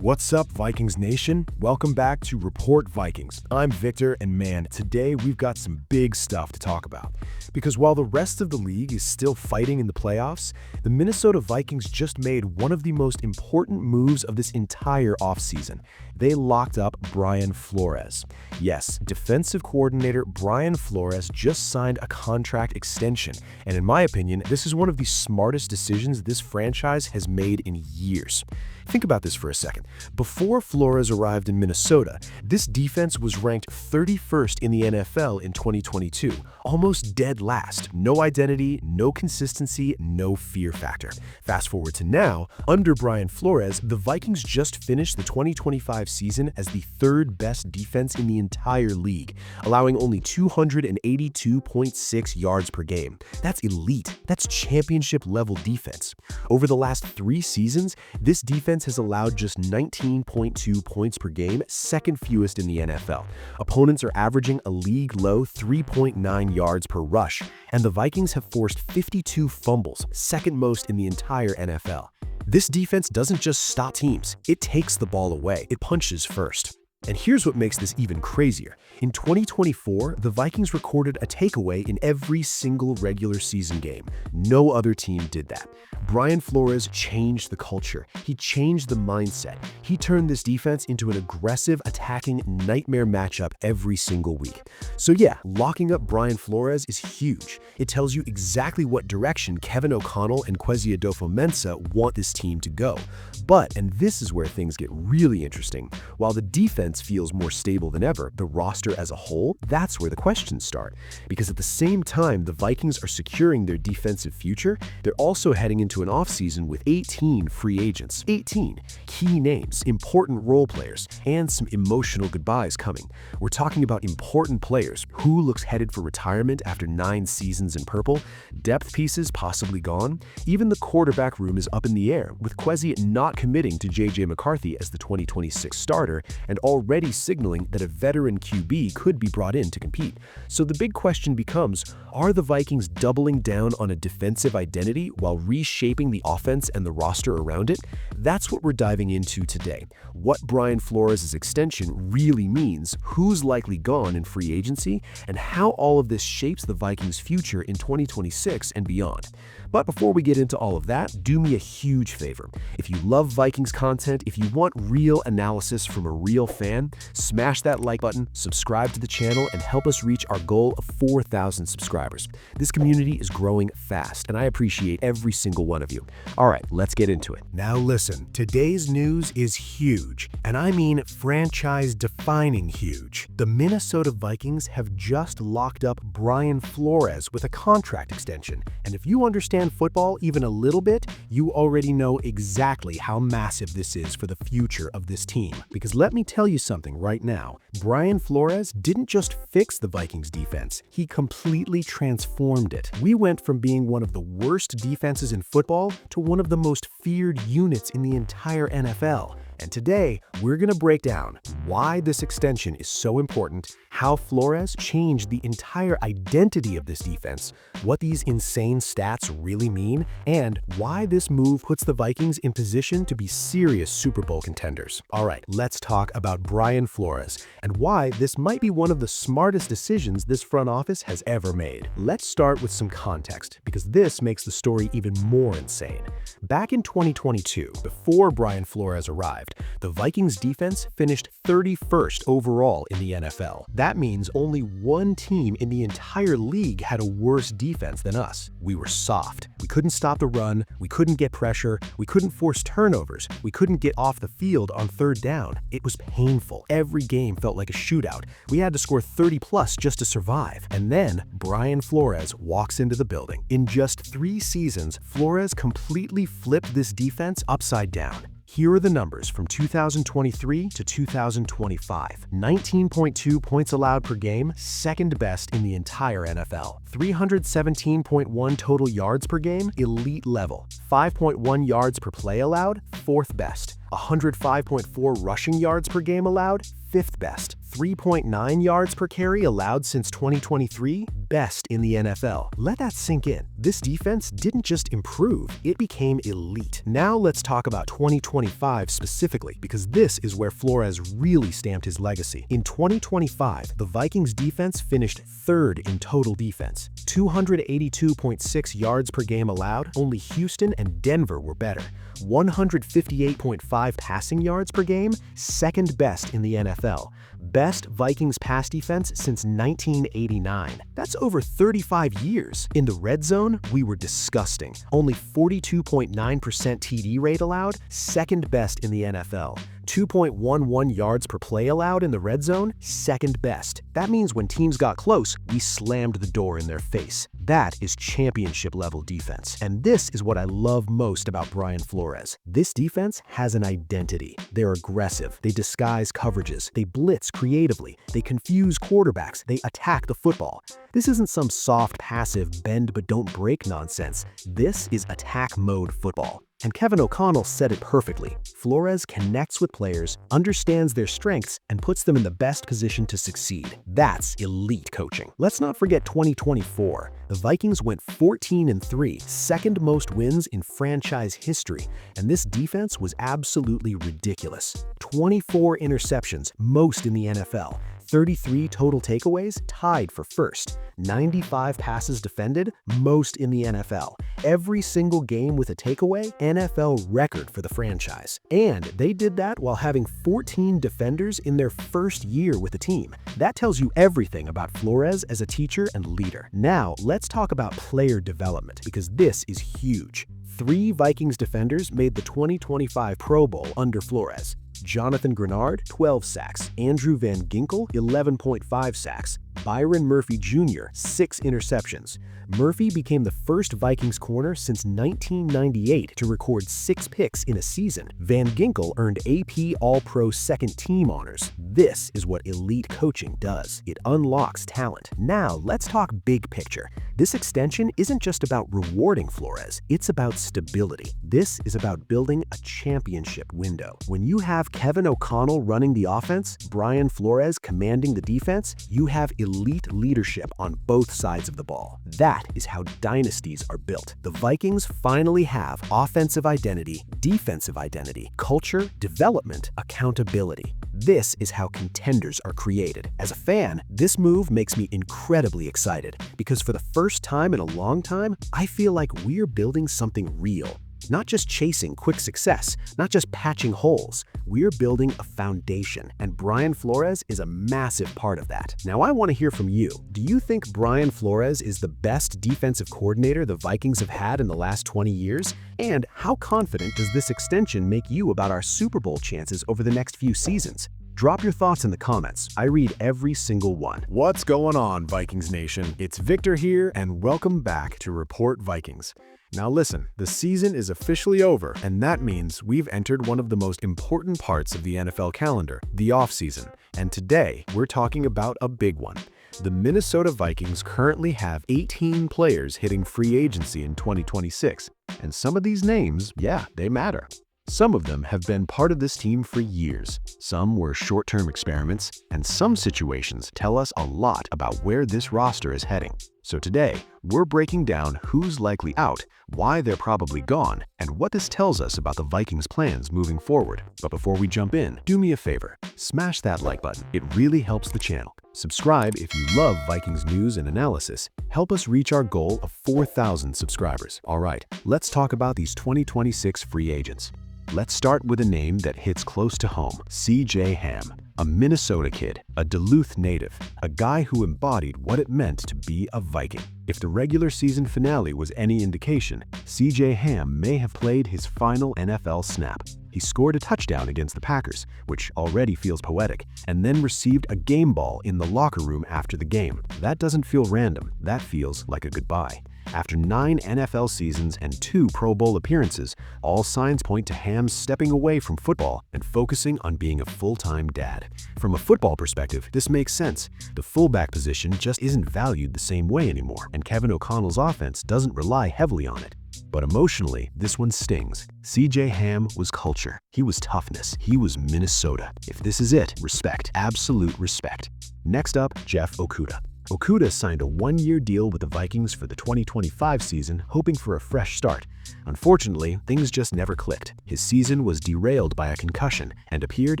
What's up, Vikings Nation? Welcome back to Report Vikings. I'm Victor, and man, today we've got some big stuff to talk about. Because while the rest of the league is still fighting in the playoffs, the Minnesota Vikings just made one of the most important moves of this entire offseason. They locked up Brian Flores. Yes, defensive coordinator Brian Flores just signed a contract extension, and in my opinion, this is one of the smartest decisions this franchise has made in years. Think about this for a second. Before Flores arrived in Minnesota, this defense was ranked 31st in the NFL in 2022, almost dead last. No identity, no consistency, no fear factor. Fast forward to now, under Brian Flores, the Vikings just finished the 2025 season as the third best defense in the entire league, allowing only 282.6 yards per game. That's elite. That's championship-level defense. Over the last 3 seasons, this defense has allowed just 19.2 points per game, second fewest in the NFL. Opponents are averaging a league-low 3.9 yards per rush, and the Vikings have forced 52 fumbles, second most in the entire NFL. This defense doesn't just stop teams, it takes the ball away, it punches first. And here's what makes this even crazier. In 2024, the Vikings recorded a takeaway in every single regular season game. No other team did that. Brian Flores changed the culture. He changed the mindset. He turned this defense into an aggressive, attacking nightmare matchup every single week. So yeah, locking up Brian Flores is huge. It tells you exactly what direction Kevin O'Connell and Kwesi Adofo-Mensah want this team to go. But, and this is where things get really interesting, while the defense feels more stable than ever, the roster as a whole, that's where the questions start. Because at the same time the Vikings are securing their defensive future, they're also heading into an offseason with 18 free agents. 18 key names, important role players, and some emotional goodbyes coming. We're talking about important players. Who looks headed for retirement after 9 seasons in purple? Depth pieces possibly gone? Even the quarterback room is up in the air, with Kwesi not committing to J.J. McCarthy as the 2026 starter, and already signaling that a veteran QB could be brought in to compete. So the big question becomes, are the Vikings doubling down on a defensive identity while reshaping the offense and the roster around it? That's what we're diving into today. What Brian Flores' extension really means, who's likely gone in free agency, and how all of this shapes the Vikings' future in 2026 and beyond. But before we get into all of that, do me a huge favor. If you love Vikings content, if you want real analysis from a real fan, smash that like button, subscribe to the channel, and help us reach our goal of 4,000 subscribers. This community is growing fast, and I appreciate every single one of you. All right, let's get into it. Now listen, today's news is huge, and I mean franchise-defining huge. The Minnesota Vikings have just locked up Brian Flores with a contract extension, and if you understand football even a little bit, you already know exactly how massive this is for the future of this team. Because let me tell you something right now, Brian Flores didn't just fix the Vikings defense, he completely transformed it. We went from being one of the worst defenses in football to one of the most feared units in the entire NFL. And today, we're going to break down why this extension is so important, how Flores changed the entire identity of this defense, what these insane stats really mean, and why this move puts the Vikings in position to be serious Super Bowl contenders. All right, let's talk about Brian Flores and why this might be one of the smartest decisions this front office has ever made. Let's start with some context, because this makes the story even more insane. Back in 2022, before Brian Flores arrived, the Vikings defense finished 31st overall in the NFL. That means only one team in the entire league had a worse defense than us. We were soft. We couldn't stop the run, we couldn't get pressure, we couldn't force turnovers, we couldn't get off the field on third down. It was painful. Every game felt like a shootout. We had to score 30 plus just to survive. And then Brian Flores walks into the building. In just 3 seasons, Flores completely flipped this defense upside down. Here are the numbers from 2023 to 2025. 19.2 points allowed per game, second best in the entire NFL. 317.1 total yards per game, elite level. 5.1 yards per play allowed, fourth best. 105.4 rushing yards per game allowed, fifth best. 3.9 yards per carry allowed since 2023, best in the NFL. Let that sink in. This defense didn't just improve, it became elite. Now let's talk about 2025 specifically, because this is where Flores really stamped his legacy. In 2025, the Vikings defense finished third in total defense. 282.6 yards per game allowed, only Houston and Denver were better. 158.5 passing yards per game, second best in the NFL. Best Vikings pass defense since 1989. That's over 35 years. In the red zone, we were disgusting. Only 42.9% TD rate allowed, second best in the NFL. 2.11 yards per play allowed in the red zone, second best. That means when teams got close, we slammed the door in their face. That is championship-level defense. And this is what I love most about Brian Flores. This defense has an identity. They're aggressive. They disguise coverages. They blitz creatively. They confuse quarterbacks. They attack the football. This isn't some soft, passive, bend-but-don't-break nonsense. This is attack mode football. And Kevin O'Connell said it perfectly. Flores connects with players, understands their strengths, and puts them in the best position to succeed. That's elite coaching. Let's not forget 2024. The Vikings went 14-3, second most wins in franchise history, and this defense was absolutely ridiculous. 24 interceptions, most in the NFL. 33 total takeaways, tied for first. 95 passes defended, most in the NFL. Every single game with a takeaway, NFL record for the franchise. And they did that while having 14 defenders in their first year with the team. That tells you everything about Flores as a teacher and leader. Now, let's talk about player development, because this is huge. 3 Vikings defenders made the 2025 Pro Bowl under Flores. Jonathan Grenard, 12 sacks. Andrew Van Ginkel, 11.5 sacks. Byron Murphy Jr., 6 interceptions. Murphy became the first Vikings corner since 1998 to record 6 picks in a season. Van Ginkel earned AP All-Pro Second Team honors. This is what elite coaching does. It unlocks talent. Now, let's talk big picture. This extension isn't just about rewarding Flores, it's about stability. This is about building a championship window. When you have Kevin O'Connell running the offense, Brian Flores commanding the defense, you have elite leadership on both sides of the ball. That is how dynasties are built. The Vikings finally have offensive identity, defensive identity, culture, development, accountability. This is how contenders are created. As a fan, this move makes me incredibly excited because for the first time in a long time, I feel like we're building something real. Not just chasing quick success, not just patching holes. We're building a foundation, and Brian Flores is a massive part of that. Now, I want to hear from you. Do you think Brian Flores is the best defensive coordinator the Vikings have had in the last 20 years? And how confident does this extension make you about our Super Bowl chances over the next few seasons? Drop your thoughts in the comments. I read every single one. What's going on, Vikings Nation? It's Victor here, and welcome back to Report Vikings. Now listen, the season is officially over, and that means we've entered one of the most important parts of the NFL calendar, the offseason. And today, we're talking about a big one. The Minnesota Vikings currently have 18 players hitting free agency in 2026, and some of these names, yeah, they matter. Some of them have been part of this team for years. Some were short-term experiments, and some situations tell us a lot about where this roster is heading. So today, we're breaking down who's likely out, why they're probably gone, and what this tells us about the Vikings' plans moving forward. But before we jump in, do me a favor, smash that like button. It really helps the channel. Subscribe if you love Vikings news and analysis. Help us reach our goal of 4,000 subscribers. All right, let's talk about these 2026 free agents. Let's start with a name that hits close to home, C.J. Ham, a Minnesota kid, a Duluth native, a guy who embodied what it meant to be a Viking. If the regular season finale was any indication, C.J. Ham may have played his final NFL snap. He scored a touchdown against the Packers, which already feels poetic, and then received a game ball in the locker room after the game. That doesn't feel random, that feels like a goodbye. After 9 NFL seasons and 2 Pro Bowl appearances, all signs point to Ham stepping away from football and focusing on being a full-time dad. From a football perspective, this makes sense. The fullback position just isn't valued the same way anymore, and Kevin O'Connell's offense doesn't rely heavily on it. But emotionally, this one stings. CJ Ham was culture. He was toughness. He was Minnesota. If this is it, respect. Absolute respect. Next up, Jeff Okudah. Okudah signed a one-year deal with the Vikings for the 2025 season, hoping for a fresh start. Unfortunately, things just never clicked. His season was derailed by a concussion and appeared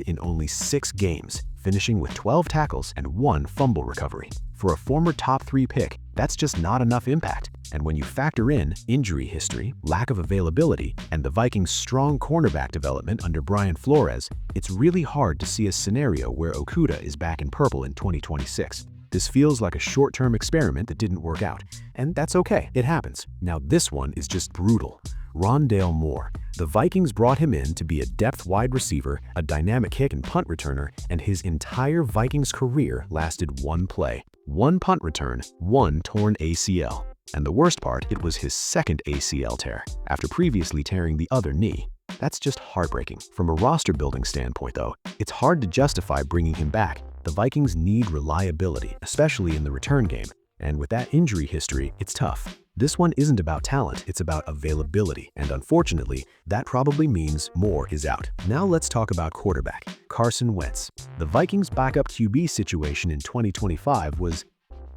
in only 6 games, finishing with 12 tackles and 1 fumble recovery. For a former top 3 pick, that's just not enough impact. And when you factor in injury history, lack of availability, and the Vikings' strong cornerback development under Brian Flores, it's really hard to see a scenario where Okudah is back in purple in 2026. This feels like a short-term experiment that didn't work out, and that's okay, it happens. Now this one is just brutal. Rondale Moore. The Vikings brought him in to be a depth wide receiver, a dynamic kick and punt returner, and his entire Vikings career lasted 1 play. 1 punt return, 1 torn ACL. And the worst part, it was his 2nd ACL tear, after previously tearing the other knee. That's just heartbreaking. From a roster-building standpoint, though, it's hard to justify bringing him back. The Vikings need reliability, especially in the return game. And with that injury history, it's tough. This one isn't about talent, it's about availability. And unfortunately, that probably means Moore is out. Now let's talk about quarterback, Carson Wentz. The Vikings' backup QB situation in 2025 was,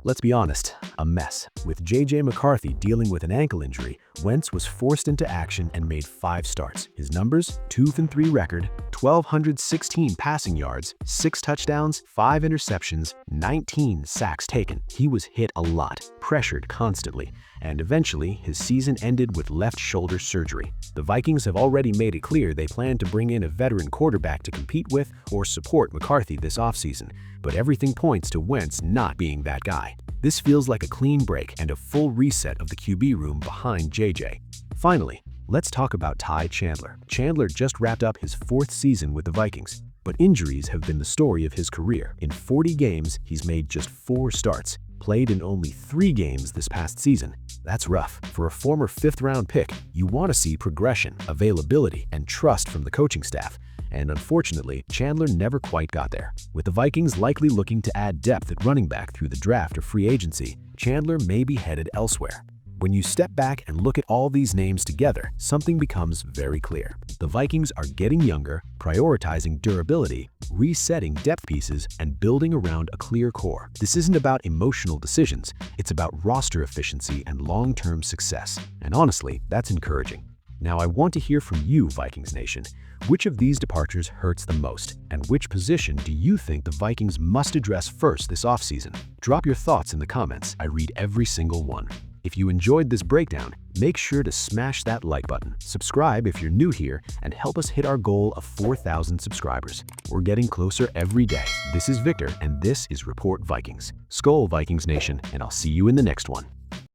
let's be honest, a mess. With J.J. McCarthy dealing with an ankle injury, Wentz was forced into action and made 5 starts. His numbers, 2-3 record, 1,216 passing yards, 6 touchdowns, 5 interceptions, 19 sacks taken. He was hit a lot, pressured constantly, and eventually his season ended with left shoulder surgery. The Vikings have already made it clear they plan to bring in a veteran quarterback to compete with or support McCarthy this offseason, but everything points to Wentz not being that guy. This feels like a clean break and a full reset of the QB room behind JJ. Finally, let's talk about Ty Chandler. Chandler just wrapped up his 4th season with the Vikings, but injuries have been the story of his career. In 40 games, he's made just 4 starts, played in only 3 games this past season. That's rough. For a former 5th-round pick, you want to see progression, availability, and trust from the coaching staff. And unfortunately, Chandler never quite got there. With the Vikings likely looking to add depth at running back through the draft or free agency, Chandler may be headed elsewhere. When you step back and look at all these names together, something becomes very clear. The Vikings are getting younger, prioritizing durability, resetting depth pieces, and building around a clear core. This isn't about emotional decisions, it's about roster efficiency and long-term success. And honestly, that's encouraging. Now I want to hear from you, Vikings Nation. Which of these departures hurts the most? And which position do you think the Vikings must address first this offseason? Drop your thoughts in the comments. I read every single one. If you enjoyed this breakdown, make sure to smash that like button, subscribe if you're new here, and help us hit our goal of 4,000 subscribers. We're getting closer every day. This is Victor, and this is Report Vikings. Skol, Vikings Nation, and I'll see you in the next one.